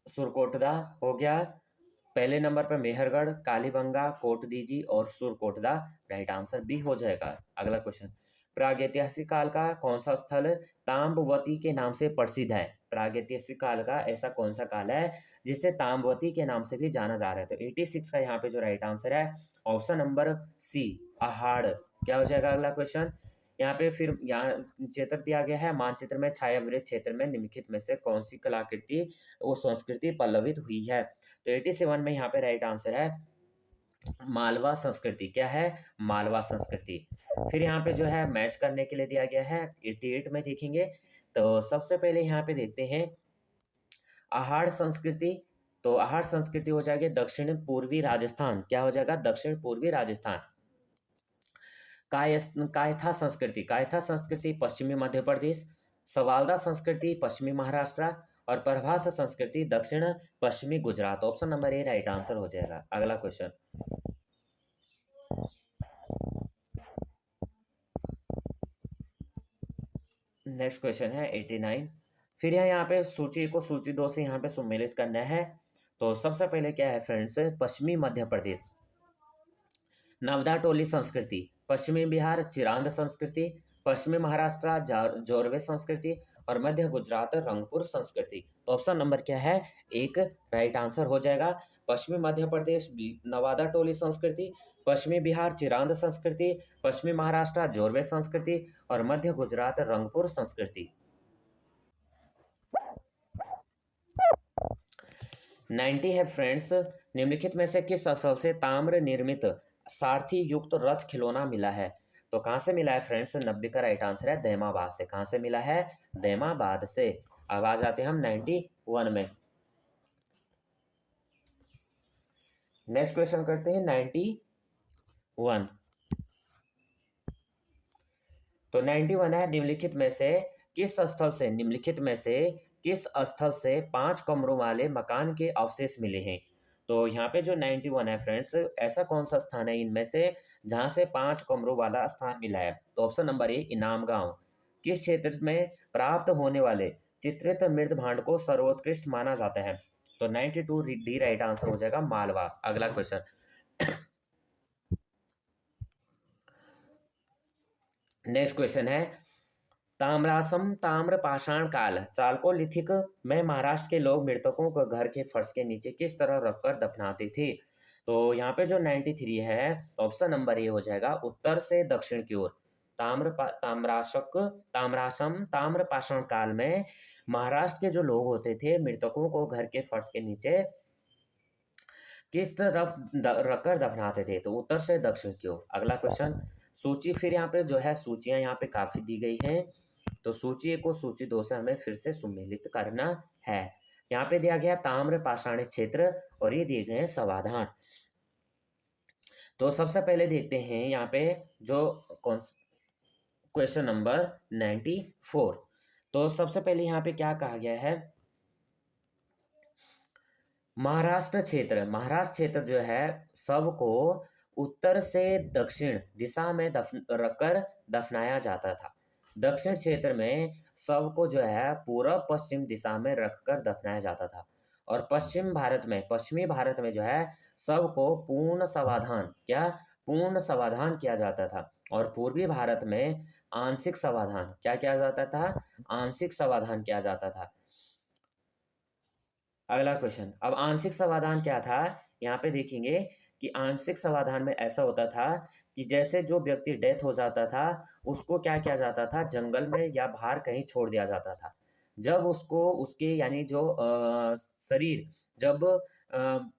सुरकोटदा हो गया पहले नंबर पर, मेहरगढ़, कालीबंगा, कोट दीजी और सुरकोटदा। राइट आंसर बी हो जाएगा। अगला क्वेश्चन, प्रागैतिहासिक काल का कौन सा स्थल ताम्रवती के नाम से प्रसिद्ध है? प्रागैतिहासिक काल का ऐसा कौन सा काल है जिसे ताम्रवती के नाम से भी जाना जा रहा है? तो 86 का यहाँ पे जो राइट आंसर है ऑप्शन नंबर सी, अहाड़। क्या हो जाएगा अगला क्वेश्चन? यहाँ पे फिर यहाँ चित्र दिया गया है, मानचित्र में छायावृत क्षेत्र में निम्नलिखित में से कौन सी कलाकृति वो संस्कृति पल्लवित हुई है? तो 87 में यहाँ पे राइट आंसर है मालवा संस्कृति। क्या है? मालवा संस्कृति। फिर यहाँ पे जो है मैच करने के लिए दिया गया है 88 में देखेंगे। तो सबसे पहले यहाँ पे देखते हैं आहाड़ संस्कृति। तो आहाड़ संस्कृति हो जाएगी दक्षिण पूर्वी राजस्थान। क्या हो जाएगा? दक्षिण पूर्वी राजस्थान। कायथा संस्कृति पश्चिमी मध्य प्रदेश। सवालदा संस्कृति पश्चिमी महाराष्ट्र। और परभास संस्कृति दक्षिण पश्चिमी Gujarat. Option number A right answer हो जाएगा। अगला क्वेश्चन, नेक्स्ट क्वेश्चन है 89। फिर यहाँ पे सूची को सूची 2 से यहाँ पे सम्मिलित करना है। तो सबसे पहले क्या है फ्रेंड्स? पश्चिमी मध्य प्रदेश नवदा टोली संस्कृति, पश्चिमी बिहार चिरांद संस्कृति, पश्चिमी महाराष्ट्र जोरवे संस्कृति और मध्य गुजरात रंगपुर संस्कृति। तो ऑप्शन नंबर क्या है? एक राइट आंसर हो जाएगा। पश्चिमी मध्य प्रदेश नवादा टोली संस्कृति, पश्चिमी बिहार चिरांद संस्कृति, पश्चिमी महाराष्ट्र जोरवे संस्कृति और मध्य गुजरात रंगपुर संस्कृति। 90 है फ्रेंड्स, निम्नलिखित में से किस स्थल से ताम्र निर्मित सारथी युक्त रथ खिलौना मिला है? तो कहाँ से मिला है फ्रेंड्स? 90 का राइट आंसर है दैमाबाद से। कहाँ से मिला है? दैमाबाद से। अब आ जाते हैं हम 91 में। नेक्स्ट क्वेश्चन करते हैं 91। तो 91 है, निम्नलिखित में से किस स्थल से 5 कमरों वाले मकान के अवशेष मिले हैं? तो यहाँ पे जो 91 है फ्रेंड्स, ऐसा कौन सा स्थान है इनमें से जहाँ से 5 कमरों वाला स्थान मिला है? तो ऑप्शन नंबर ए इनाम गांव। किस क्षेत्र में प्राप्त होने वाले चित्रित मृद भांड को सर्वोत्कृष्ट माना जाता है? तो 92 डी राइट आंसर हो जाएगा मालवा। अगला क्वेश्चन नेक्स्ट क्वेश्चन है, ताम्रासम ताम्रपाषाण काल चालकोलिथिक में महाराष्ट्र के लोग मृतकों को घर के फर्श के नीचे किस तरह रखकर दफनाते थे? तो यहाँ पे जो 93 है, ऑप्शन नंबर ए हो जाएगा उत्तर से दक्षिण की ओर। ताम्रासम ताम्रपाषाण काल में महाराष्ट्र के जो लोग होते थे मृतकों को घर के फर्श के नीचे किस तरफ रखकर दफनाते थे? तो उत्तर से दक्षिण की ओर। अगला क्वेश्चन सूची, फिर यहाँ पे जो है सूचियां यहाँ पे काफी दी गई हैं, तो सूची 1 को सूची 2 से हमें फिर से सुमेलित करना है। यहाँ पे दिया गया ताम्र पाषाणी क्षेत्र और ये दिए गए हैं समाधान। तो सबसे पहले देखते हैं यहाँ पे जो क्वेश्चन नंबर 94। तो सबसे पहले यहाँ पे क्या कहा गया है? महाराष्ट्र क्षेत्र जो है शव को उत्तर से दक्षिण दिशा में रखकर दफनाया जाता था। दक्षिण क्षेत्र में शव को जो है पूर्व पश्चिम दिशा में रखकर दफनाया जाता था। और पश्चिमी भारत में जो है शव को पूर्ण समाधान किया जाता था। और पूर्वी भारत में आंशिक समाधान क्या किया जाता था? आंशिक समाधान किया जाता था। अगला क्वेश्चन, अब आंशिक समाधान क्या था? यहाँ पे देखेंगे कि आंशिक समाधान में ऐसा होता था कि जैसे जो व्यक्ति डेथ हो जाता था उसको क्या किया जाता था? जंगल में या बाहर कहीं छोड़ दिया जाता था। जब उसको उसके यानी जो शरीर जब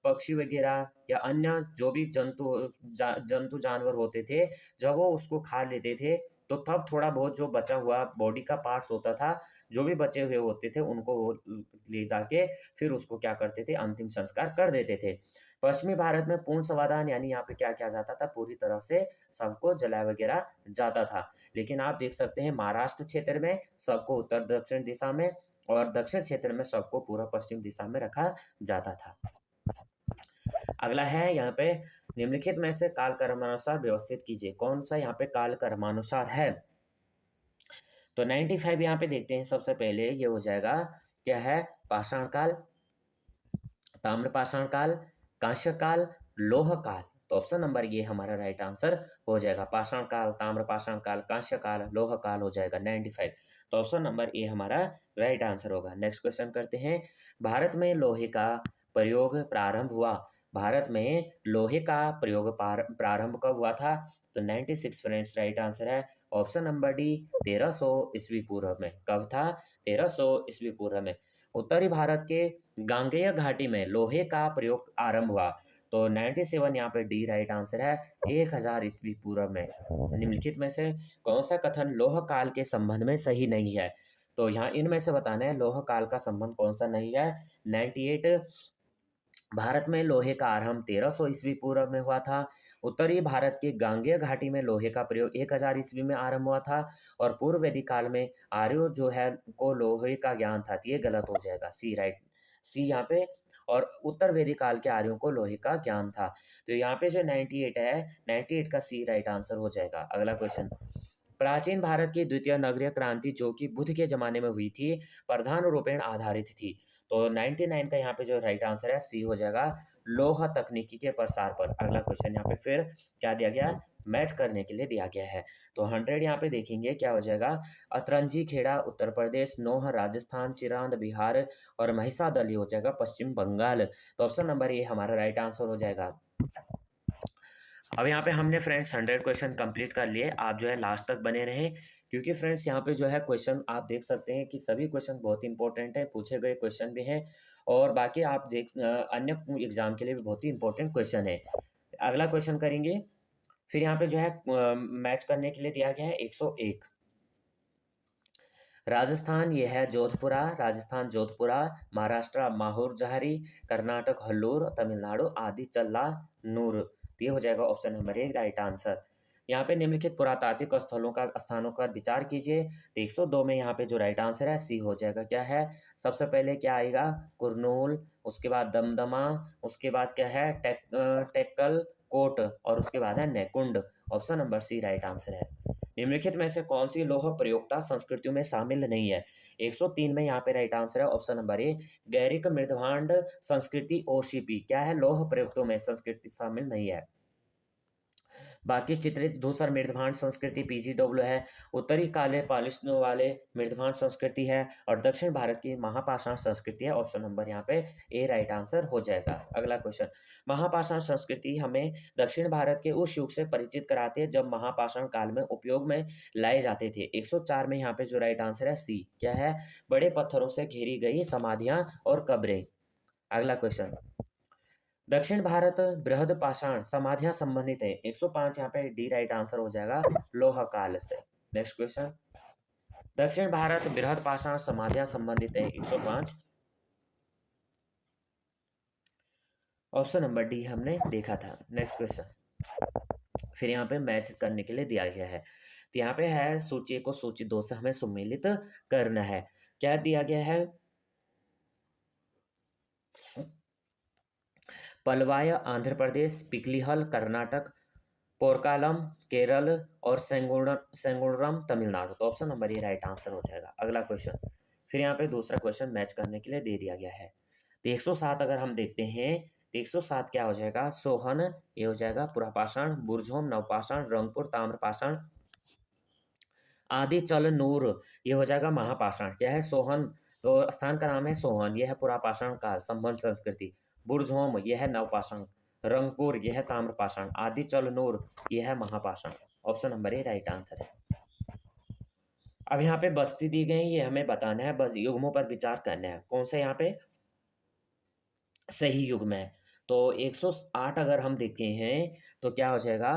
पक्षी वगैरह या अन्य जो भी जंतु जानवर होते थे, जब वो उसको खा लेते थे तो तब थोड़ा बहुत जो बचा हुआ बॉडी का पार्ट्स होता था, जो भी बचे हुए होते थे उनको वो ले जाके फिर उसको क्या करते थे? अंतिम संस्कार कर देते थे। पश्चिमी भारत में पूर्ण समाधान यानी यहाँ पे क्या किया जाता था? पूरी तरह से सबको जलाया वगैरह जाता था। लेकिन आप देख सकते हैं महाराष्ट्र क्षेत्र में सबको उत्तर दक्षिण दिशा में और दक्षिण क्षेत्र में सबको पूर्व पश्चिम दिशा में रखा जाता था। अगला है यहाँ पे, निम्नलिखित में से काल कर्मानुसार व्यवस्थित कीजिए। कौन सा यहाँ पे काल कर्मानुसार है? तो 95 यहाँ पे देखते हैं। सबसे पहले ये हो जाएगा, क्या है? पाषाण काल, ताम्र पाषाण काल, कांस्य काल, लोह काल। तो ऑप्शन नंबर ये हमारा राइट आंसर हो जाएगा। पाषाण काल, ताम्र पाषाण काल, कांस्य काल, लोह काल हो जाएगा 95। तो ऑप्शन नंबर ए हमारा राइट आंसर होगा। नेक्स्ट क्वेश्चन करते हैं, भारत में लोहे का प्रयोग प्रारंभ हुआ। भारत में लोहे का प्रयोग प्रारंभ कब हुआ था? तो 96 फ्रेंड्स राइट आंसर है ऑप्शन नंबर डी 1300 ईस्वी पूर्व में। कब था? 1300 ईस्वी पूर्व में। उत्तरी भारत के गांगेय घाटी में लोहे का प्रयोग आरंभ हुआ। तो 97 यहाँ पे डी राइट आंसर है 1000 ईस्वी पूर्व में। निम्नलिखित में से कौन सा कथन लोह काल के संबंध में सही नहीं है? तो यहाँ इनमें से बताना है लोह काल का संबंध कौन सा नहीं है। 98 भारत में लोहे का आरंभ 1300 ईस्वी पूर्व में हुआ था। उत्तरी भारत की गांगेय घाटी में लोहे का प्रयोग 1000 ईस्वी में आरंभ हुआ था। और पूर्व वैदिक काल में आर्यों जो है को लोहे का ज्ञान था। ये गलत हो जाएगा, सी राइट, सी यहाँ पे। और उत्तर वैदिक काल के आर्यों को लोहे का ज्ञान था। तो यहाँ पे जो 98 है, 98 का सी राइट आंसर हो जाएगा। अगला क्वेश्चन, प्राचीन भारत की द्वितीय नगरीय क्रांति जो कि बुद्ध के जमाने में हुई थी, प्रधान रूपेण आधारित थी। तो 99 का यहाँ पे जो राइट आंसर है सी हो जाएगा, लोह तकनीकी के प्रसार पर। अगला क्वेश्चन यहाँ पे फिर क्या दिया गया? मैच करने के लिए दिया गया है। तो 100 यहाँ पे देखेंगे क्या हो जाएगा, अतरंजी खेड़ा उत्तर प्रदेश, नोह राजस्थान, चिरांद बिहार और महिसादली हो जाएगा पश्चिम बंगाल। तो ऑप्शन नंबर ए हमारा राइट आंसर हो जाएगा। अब यहाँ पे हमने फ्रेंड्स 100 क्वेश्चन कंप्लीट कर लिए। आप जो है लास्ट तक बने रहें, क्योंकि फ्रेंड्स यहाँ पे जो है क्वेश्चन आप देख सकते हैं कि सभी क्वेश्चन बहुत इंपॉर्टेंट है, पूछे गए क्वेश्चन भी हैं और बाकी आप अन्य एग्जाम के लिए भी बहुत ही इंपॉर्टेंट क्वेश्चन है। अगला क्वेश्चन करेंगे। फिर यहाँ पे जो है मैच करने के लिए दिया गया है 101। राजस्थान ये है जोधपुरा, राजस्थान जोधपुरा, महाराष्ट्र माहूर जहरी, कर्नाटक हल्लूर, तमिलनाडु आदि चल्ला नूर। ये हो जाएगा ऑप्शन नंबर 1 राइट आंसर। यहाँ पे निम्नलिखित पुरातात्विक स्थलों का स्थानों का विचार कीजिए। तो 102 में यहाँ पे जो राइट आंसर है सी हो जाएगा। क्या है सबसे पहले क्या आएगा, कुरनूल, उसके बाद दमदमा, उसके बाद क्या है टेक्कल कोट और उसके बाद है नेकुंड। Option number C right answer है। निम्नलिखित में से कौन सी लौह प्रयोक्ता संस्कृतियों में शामिल नहीं है। 103 में यहाँ पे राइट आंसर है ऑप्शन नंबर ए गैरिक मृदभांड संस्कृति ओशीपी। क्या है लौह प्रयोक्तों में संस्कृति शामिल नहीं है। बाकी चित्रित धूसर मृदभांड संस्कृति पीजीडब्ल्यू है। उत्तरी काले पालिशों वाले मृदभांड संस्कृति है और दक्षिण भारत की महापाषाण संस्कृति है। ऑप्शन नंबर यहाँ पे ए राइट आंसर हो जाएगा। अगला क्वेश्चन, महापाषाण संस्कृति हमें दक्षिण भारत के उस युग से परिचित कराती है जब महापाषाण काल में उपयोग में लाए जाते थे। 104 में यहाँ पे जो राइट आंसर है सी। क्या है बड़े पत्थरों से घेरी गई समाधियां और कब्रें। अगला क्वेश्चन, दक्षिण भारत बृहद पाषाण समाधियां संबंधित है। 105 यहाँ पे डी राइट आंसर हो जाएगा लोह काल से। नेक्स्ट क्वेश्चन, दक्षिण भारत बृहद पाषाण समाधियां संबंधित है। 105 ऑप्शन नंबर डी हमने देखा था। नेक्स्ट क्वेश्चन, फिर यहाँ पे मैच करने के लिए दिया गया है। तो यहाँ पे है सूची को सूची 2 से हमें सम्मिलित करना है। क्या दिया गया है, पलवाय आंध्र प्रदेश, पिकलीहल कर्नाटक, पोरकालम केरल और सेंगुंडरम तमिलनाडु। तो option number A right answer हो जाएगा। अगला क्वेश्चन, फिर यहाँ पे दूसरा क्वेश्चन मैच करने के लिए दे दिया गया है। तो 107 अगर हम देखते हैं तो 107 क्या हो जाएगा, सोहन ये हो जाएगा पुरापाषाण, बुरझोम नवपाषाण, रंगपुर ताम्रपाषाण, आदि चल नूर ये हो जाएगा महापाषाण। क्या है सोहन, तो स्थान का नाम है सोहन, यह है पुरापाषाण काल संबंध संस्कृति। बुरझोम यह है नवपाषाण, रंगपुर यह है ताम्रपाषाण, आदि चल नूर यह है महापाषाण। Option number A right answer है। अब यहाँ पे बस्ती दी गई, ये हमें बताना है, बस युग्मों पर विचार करना है कौन सा यहाँ पे सही युग्म है। तो 108 अगर हम देखे हैं तो क्या हो जाएगा,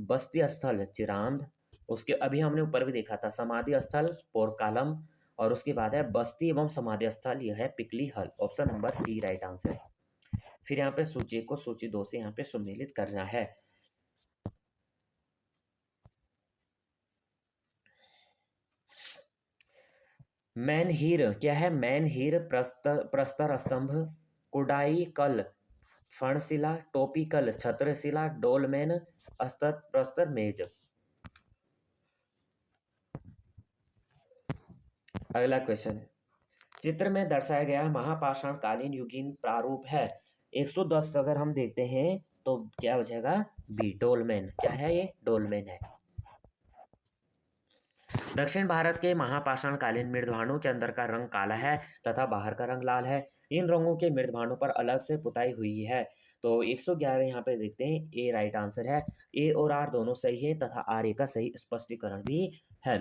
बस्ती स्थल चिरांद, उसके अभी हमने ऊपर भी देखा था समाधि स्थल पोरकालम और उसके बाद है बस्ती एवं समाधि स्थल यह है पिकली हल। Option number D right answer है। फिर यहाँ पे सूची को सूची 2 से यहाँ पे सम्मिलित करना है। मैनहीर क्या है, मैनहीर प्रस्तर स्तंभ, कुडाई कल, फणशिला, टोपीकल, छत्रशिला, डोलमेन, अस्तर प्रस्तर मेज। अगला क्वेश्चन, चित्र में दर्शाया गया महापाषाण कालीन युगीन प्रारूप है। 110 अगर हम देखते हैं तो क्या हो जाएगा बी डोलमेन। क्या है ये डोलमेन है। दक्षिण भारत के महापाषाण कालीन मृदभांडों के अंदर का रंग काला है तथा बाहर का रंग लाल है। इन रंगों के मृदभांडों पर अलग से पुताई हुई है। तो 111 यहाँ पे देखते हैं ए राइट आंसर है। ए और आर दोनों सही है तथा आर ए का सही स्पष्टीकरण भी है।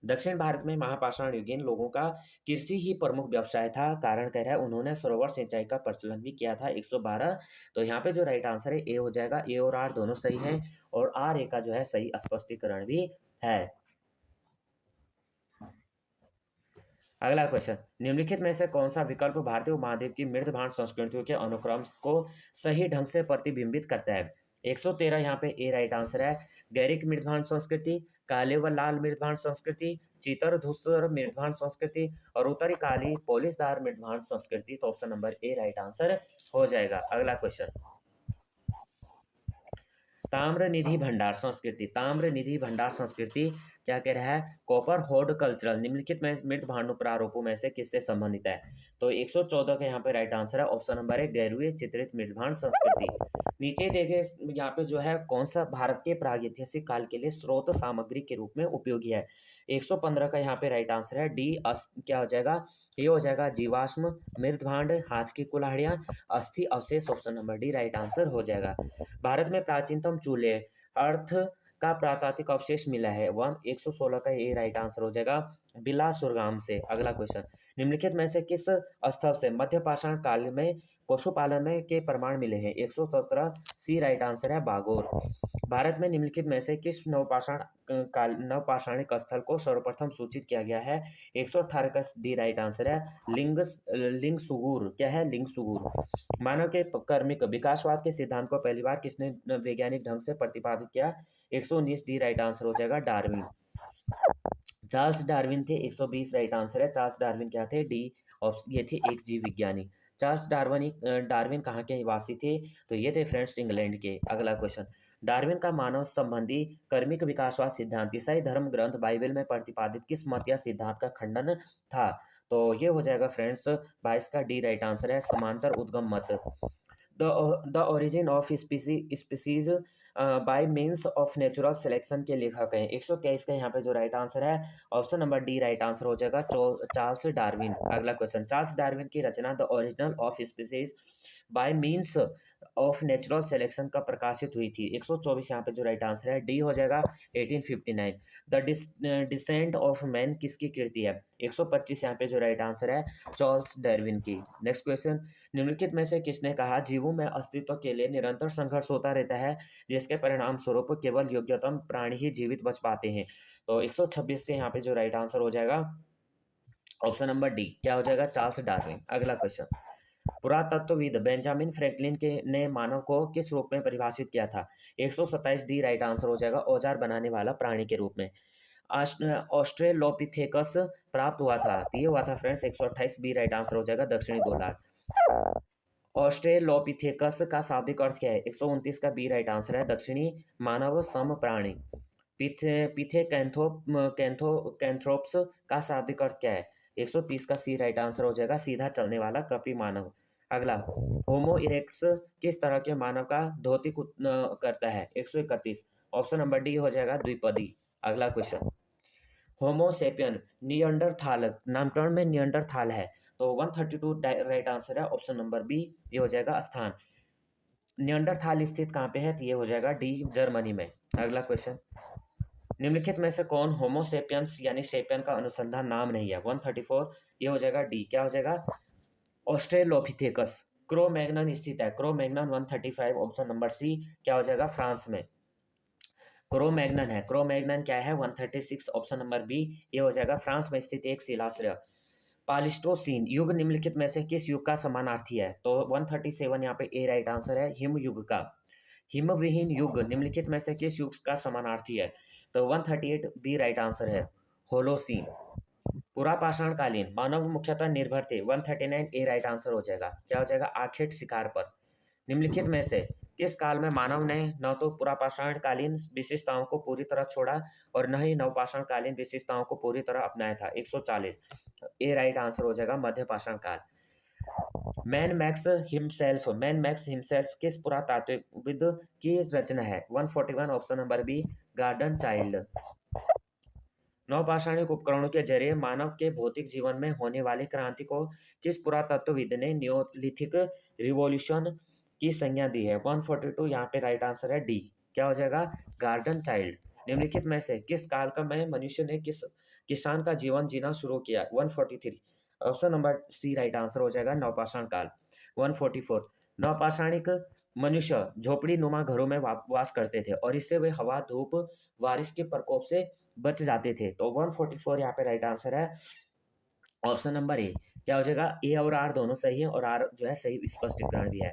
दक्षिण भारत में महापाषाण युगीन लोगों का कृषि ही प्रमुख व्यवसाय था। कारण कह रहा है उन्होंने सरोवर सिंचाई का प्रचलन भी किया था। 112 तो यहाँ पे जो राइट आंसर है ए हो जाएगा। ए और आर दोनों सही है और आर ए का जो है सही स्पष्टीकरण भी है। अगला क्वेश्चन, निम्नलिखित में से कौन सा विकल्प भारतीय उपमहाद्वीप की मृदभांड संस्कृतियों के अनुक्रम को सही ढंग से प्रतिबिंबित करता है। 113 यहाँ पे ए राइट आंसर है। गैरिक मृदभांड संस्कृति, काले व लाल मृदभांड संस्कृति, चीतर धूसर मृदभांड संस्कृति और उत्तरी काली पोलिसदार मृदभांड संस्कृति। तो option number A right answer हो जाएगा। अगला क्वेश्चन, ताम्रनिधि भंडार संस्कृति, ताम्रनिधि भंडार संस्कृति क्या कह रहा है, कॉपर होर्ड कल्चरल निम्नलिखित में मृत भांडु प्रारूपों में से किससे संबंधित है। तो 114 का यहाँ पे राइट आंसर है ऑप्शन नंबर 1 गैरुए चित्रित मृदभांड संस्कृति। नीचे देखे यहाँ पे जो है कौन सा भारत के प्रागैतिहासिक काल के लिए स्रोत सामग्री के रूप में उपयोगी है। 115 का यहाँ पे राइट आंसर है डी क्या हो जाएगा, ये हो जाएगा जीवाश्म मृदभांड, हाथ की कुल्हाड़ियां, अस्थि अवशेष। Option number D right answer हो जाएगा। भारत में प्राचीनतम चूल्हे अर्थ का प्राकृतिक अवशेष मिला है? 116 का ये राइट आंसर हो जाएगा बिलासुरगाम से। अगला क्वेश्चन, निम्नलिखित में से किस स्थल से मध्य पाषाण काल में पशुपालन में के प्रमाण मिले हैं? 117 सी राइट आंसर है बागोर। भारत में निम्नलिखित में से किस नवपाषाणिक स्थल को सर्वप्रथम सूचित किया गया है? 118 का डी राइट आंसर है लिंगसुगुर। क्या है? लिंगसुगुर। मानव के कर्मिक विकासवाद के सिद्धांत को पहली बार किसने वैज्ञानिक ढंग से प्रतिपादित किया? 119 डी राइट आंसर हो जाएगा डार्विन। चार्ल्स डार्विन थे। 120 राइट आंसर है। चार्ल्स डार्विन क्या थे? डी। और ये थे एक जीव विज्ञानी। चार्ल्स डार्विन कहाँ के निवासी थे? तो ये थे फ्रेंड्स इंग्लैंड के। अगला क्वेश्चन, डार्विन का मानव संबंधी कर्मिक विकासवाद सिद्धांत ईसाई धर्म ग्रंथ बाइबल में प्रतिपादित किस मत या सिद्धांत का खंडन था? तो ये हो जाएगा फ्रेंड्स 22 का डी राइट आंसर है समांतर उद्गम मत। The origin of species by means of natural selection के लेखक हैं? 123 का यहाँ पे जो राइट आंसर है option number D right answer हो जाएगा चार्ल्स डार्विन। अगला क्वेश्चन, चार्ल्स डार्विन की रचना the origin of species by means of natural selection का प्रकाशित हुई थी? 124 यहाँ पे जो राइट आंसर है डी हो जाएगा 1859। द डिसेंट ऑफ मैन किसकी कृति है? 125 यहाँ पे जो राइट आंसर है चार्ल्स डार्विन की। नेक्स्ट क्वेश्चन, निम्नलिखित में से किसने कहा जीवों में अस्तित्व के लिए निरंतर संघर्ष होता रहता है जिसके परिणाम स्वरूप केवल योग्यतम प्राणी ही जीवित बच पाते हैं? तो 126 के यहाँ पे जो राइट आंसर हो जाएगा ऑप्शन नंबर डी। क्या हो जाएगा? Charles Darwin. अगला क्वेश्चन, पुरातत्वविद बेंजामिन फ्रैंकलिन के ने मानव को किस रूप में परिभाषित किया था? 127 डी राइट आंसर हो जाएगा औजार बनाने वाला प्राणी के रूप में। ऑस्ट्रेलोपिथेकस प्राप्त हुआ था? ये हुआ था फ्रेंड्स 128 बी राइट आंसर हो जाएगा दक्षिणी गोलार्ध। ऑस्ट्रेलोपिथेकस का शाब्दिक अर्थ क्या है? 129 का बी राइट आंसर है दक्षिणी मानव सम प्राणी। कैंथ्रोप्स का शाब्दिक अर्थ क्या है? 130 का सी राइट आंसर हो जाएगा सीधा चलने वाला कपी मानव। अगला, होमो इरेक्ट्स किस तरह के मानव का धोती करता है? 131 ऑप्शन नंबर डी हो जाएगा द्विपदी। अगला क्वेश्चन, होमोसेपियन नियंडरथाल नामकरण में नियंडरथाल है? तो 132 राइट आंसर है ऑप्शन नंबर बी। ये हो जाएगा स्थान। नियंडरथाल स्थित कहाँ पे है? तो ये हो जाएगा डी जर्मनी में। अगला क्वेश्चन, निम्नलिखित में से कौन होमोसेपियंस यानी सेपियन का अनुसंधान नाम नहीं है? 134 ये हो जाएगा डी। क्या हो जाएगा? ऑस्ट्रेलोपिथेकस। क्रो-मैग्नन स्थित है? Cro-Magnon 135 option number C. क्या हो जाएगा? फ्रांस में क्रो-मैग्नन है। क्रो-मैग्नन क्या है? 136 ऑप्शन नंबर बी। ये हो जाएगा फ्रांस में स्थित एक शिलाश्रय। पालिस्टोसीन युग निम्नलिखित में से किस युग का समानार्थी है? तो 137 यहाँ पे ए राइट आंसर है हिम युग का। हिमविहीन युग निम्नलिखित में से किस युग का समानार्थी है? तो 138 बी राइट आंसर है होलोसीन। पुरापाषाण कालीन मानव मुख्यतः निर्भर थे? 139 ए राइट आंसर हो जाएगा। क्या हो जाएगा? आखेट शिकार पर। निम्नलिखित में से किस काल में मानव ने न तो पुरापाषाण कालीन विशेषताओं को पूरी तरह छोड़ा और न ही नवपाषाण कालीन विशेषताओं को पूरी तरह अपनाया था? 140 ए राइट आंसर हो जाएगा मध्य पाषाण काल। मैन मैक्स हिमसेल्फ किस पुरातात्विकविद की रचना है? 141 option number B Gordon Childe. नवपाषाणिक उपकरणों के जरिए मानव के भौतिक जीवन में होने वाली क्रांति को किस पुरातत्वविद ने नियोलिथिक रिवॉल्यूशन की संज्ञा दी है? 142 यहाँ पे राइट आंसर है डी। क्या हो जाएगा? Garden child. निम्नलिखित में से किस काल का में मनुष्य ने किसान का जीवन जीना शुरू किया? 143 option number C right answer हो जाएगा नवपाषाण काल। 144 नवपाषाणिक मनुष्य झोपड़ी नुमा घरों में वास करते थे और इससे वे हवा धूप बारिश के प्रकोप से बच जाते थे। तो 144 यहाँ पे राइट आंसर है ऑप्शन नंबर ए। क्या हो जाएगा? ए और आर दोनों सही है और आर जो है सही स्पष्टीकरण भी है।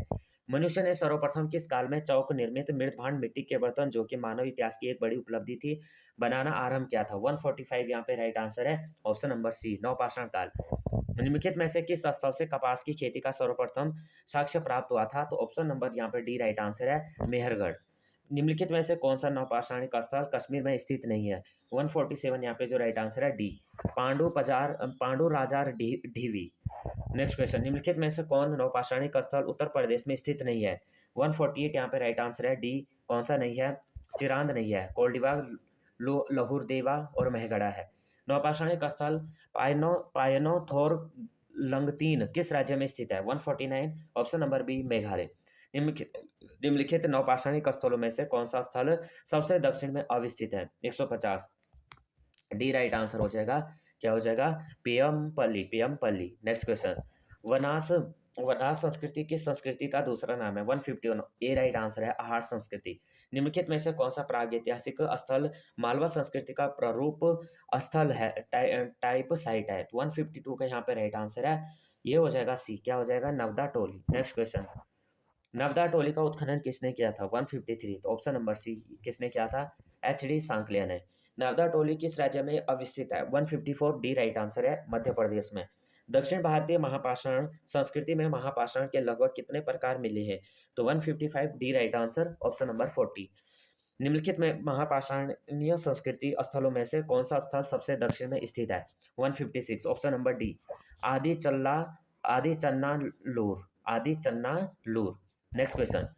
मनुष्य ने सर्वप्रथम किस काल में चौक निर्मित मृदभांड मिट्टी के बर्तन जो कि मानव इतिहास की एक बड़ी उपलब्धि थी बनाना आरंभ किया था? 145 यहाँ पे राइट आंसर है ऑप्शन नंबर सी नवपाषाण काल। निम्नलिखित में से किस स्थल से कपास की खेती का सर्वप्रथम साक्ष्य प्राप्त हुआ था? तो ऑप्शन नंबर यहाँ पे डी राइट आंसर है मेहरगढ़। निम्नलिखित में से कौन सा नवपाषाणिक स्थल कश्मीर में स्थित नहीं है? 147 यहाँ पे जो राइट आंसर है डी पांडु राजार ढीवी। नेक्स्ट क्वेश्चन, निम्नलिखित में से कौन नवपाषाणिक स्थल उत्तर प्रदेश में स्थित नहीं है? 148 यहाँ पे राइट आंसर है डी। कौन सा नहीं है? चिरांद नहीं है, कोल्डीबाग लहुरदेवा और मेहगढ़ा है। नवपाषाणिक स्थल पायनोथोर लंगतीन किस राज्य में स्थित है? 149 ऑप्शन नंबर बी मेघालय। निम्नलिखित नौपाषाणिक स्थलों में से कौन सा स्थल सबसे दक्षिण में अवस्थित है? 150। डी राइट आंसर हो जाएगा। क्या हो जाएगा? पेयमपल्ली, पेयमपल्ली। नेक्स्ट क्वेश्चन, वनास वनास संस्कृति किस संस्कृति का दूसरा नाम है? 151। ए राइट आंसर है आहार संस्कृति। निम्नलिखित में से कौन सा प्रागैतिहासिक स्थल मालवा संस्कृति का प्रारूप स्थल है, टाइप साइट है? 152 का यहाँ पे राइट आंसर है, ये हो जाएगा सी। क्या हो जाएगा? नवदा टोली। नेक्स्ट क्वेश्चन, नवदा टोली का उत्खनन किसने किया था? 153, तो ऑप्शन नंबर सी किसने किया था? एच डी सांकलिया ने। नवदा टोली किस राज्य में अवस्थित है? 154 डी राइट आंसर है, मध्य प्रदेश में। दक्षिण भारतीय महापाषाण संस्कृति में महापाषाण के लगभग कितने प्रकार मिले हैं? तो 155 D right answer, option number 40। निम्नलिखित में महापाषाणीय संस्कृति स्थलों में से कौन सा स्थल सबसे दक्षिण में स्थित है? 156, ऑप्शन नंबर डी आदि चल्ला आदि चन्नालूर, आदि चन्नालूर। नेक्स्ट क्वेश्चन,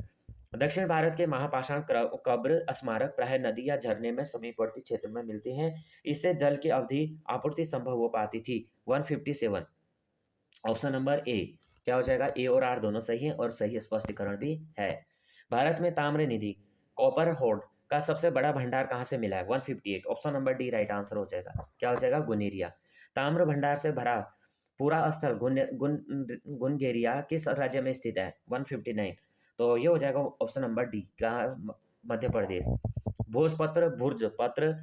दक्षिण भारत के महापाषाण कब्र स्मारक प्राय नदी या झरने में समीपवर्ती क्षेत्र में मिलते हैं, इससे जल की अवधि आपूर्ति संभव हो पाती थी। 157, ऑप्शन नंबर ए। क्या हो जाएगा? ए और आर दोनों सही है और सही स्पष्टीकरण भी है। भारत में ताम्र निधि कॉपर होर्ड का सबसे बड़ा भंडार कहाँ से मिला है? 158, option number D right answer हो जाएगा। क्या हो जाएगा? गुनेरिया। ताम्र भंडार से भरा पूरा स्थल गुनगेरिया किस राज्य में स्थित है? 159, तो ये हो जाएगा ऑप्शन नंबर डी का, मध्य प्रदेश। भोजपत्र भुर्ज पत्र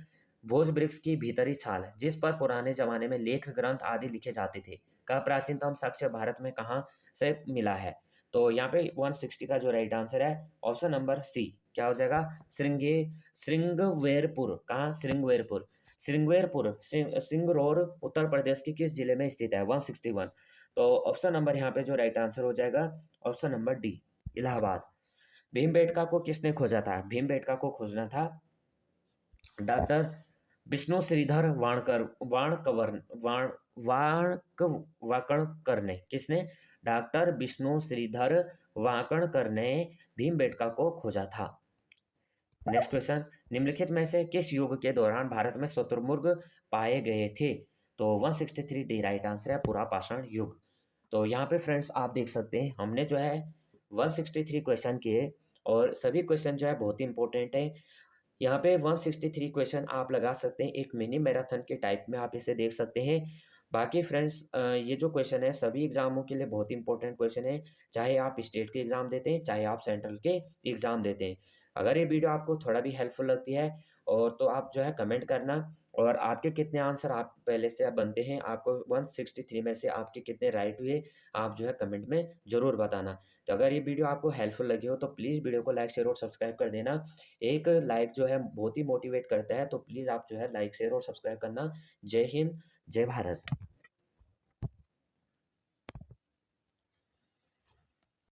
भोज वृक्ष की भीतरी छाल है जिस पर पुराने जमाने में लेख ग्रंथ आदि लिखे जाते थे, का प्राचीनतम साक्ष्य भारत में कहाँ से मिला है? तो यहाँ पे 160 का जो राइट आंसर है, ऑप्शन नंबर सी। क्या हो जाएगा? श्रृंगवेरपुर। कहाँ? श्रृंगवेरपुर। श्रृंगवेरपुर सिंगरौर उत्तर प्रदेश के किस जिले में स्थित है? 161, तो ऑप्शन नंबर यहाँ पे जो राइट आंसर हो जाएगा, option number D, Allahabad. Bhimbetka को किसने खोजा था? भीमबेटका को खोजना था डॉक्टर विष्णु श्रीधर वाकणकर ने। किसने? डॉक्टर विष्णु श्रीधर वाकणकर ने भीमबेटका को खोजा था। नेक्स्ट क्वेश्चन, निम्नलिखित में से किस युग के दौरान भारत में शुतुरमुर्ग पाए गए थे? तो 163 डी राइट आंसर है, पुरापाषाण युग। तो यहाँ पे फ्रेंड्स आप देख सकते हैं हमने जो है 163 क्वेश्चन किए और सभी क्वेश्चन जो है बहुत ही इंपॉर्टेंट है। यहाँ पे 163 क्वेश्चन आप लगा सकते हैं, एक मिनी मैराथन के टाइप में आप इसे देख सकते हैं। बाकी फ्रेंड्स ये जो क्वेश्चन है सभी एग्जामों के लिए बहुत इंपॉर्टेंट क्वेश्चन है, चाहे आप स्टेट के एग्जाम देते हैं चाहे आप सेंट्रल के एग्जाम देते हैं। अगर ये वीडियो आपको थोड़ा भी हेल्पफुल लगती है और तो आप जो है कमेंट करना, और आपके कितने आंसर आप पहले से बनते हैं, आपको 163 में से आपके कितने राइट हुए, आप जो है कमेंट में ज़रूर बताना। तो अगर ये वीडियो आपको हेल्पफुल लगी हो तो प्लीज़ वीडियो को लाइक शेयर और सब्सक्राइब कर देना। एक लाइक जो है बहुत ही मोटिवेट करता है, तो प्लीज़ आप जो है लाइक शेयर और सब्सक्राइब करना। जय हिंद, जय भारत।